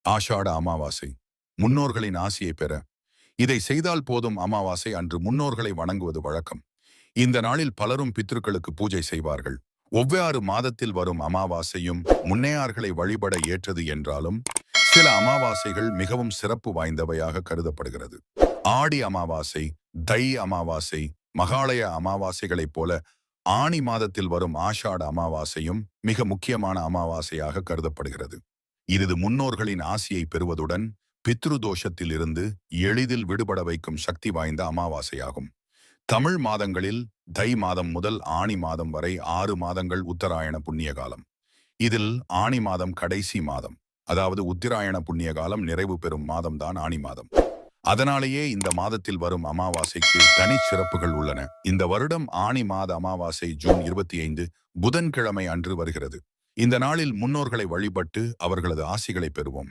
ஆஷாட அமாவாசை முன்னோர்களின் ஆசியை பெற இதை செய்தால் போதும். அமாவாசை அன்று முன்னோர்களை வணங்குவது வழக்கம். இந்த நாளில் பலரும் பித்ருக்களுக்கு பூஜை செய்வார்கள். ஒவ்வாறு மாதத்தில் வரும் அமாவாசையும் முன்னையார்களை வழிபட ஏற்றது என்றாலும் சில அமாவாசைகள் மிகவும் சிறப்பு வாய்ந்தவையாக கருதப்படுகிறது. ஆடி அமாவாசை, தை அமாவாசை, மகாலய அமாவாசைகளைப் போல ஆணி மாதத்தில் வரும் ஆஷாட அமாவாசையும் மிக முக்கியமான அமாவாசையாக கருதப்படுகிறது. இது முன்னோர்களின் ஆசியை பெறுவதுடன் பித்ரு தோஷத்தில் இருந்து எளிதில் விடுபட வைக்கும் சக்தி வாய்ந்த அமாவாசையாகும். தமிழ் மாதங்களில் தை மாதம் முதல் ஆணி மாதம் வரை 6 மாதங்கள் உத்தராயண புண்ணிய காலம். இதில் ஆணி மாதம் கடைசி மாதம், அதாவது உத்திராயண புண்ணிய காலம் நிறைவு பெறும் மாதம்தான் ஆணி மாதம். அதனாலேயே இந்த மாதத்தில் வரும் அமாவாசைக்கு தனி சிறப்புகள் உள்ளன. இந்த வருடம் ஆணி மாத அமாவாசை ஜூன் 25 புதன்கிழமை அன்று வருகிறது. இந்த நாளில் முன்னோர்களை வழிபட்டு அவர்களது ஆசிகளை பெறுவோம்.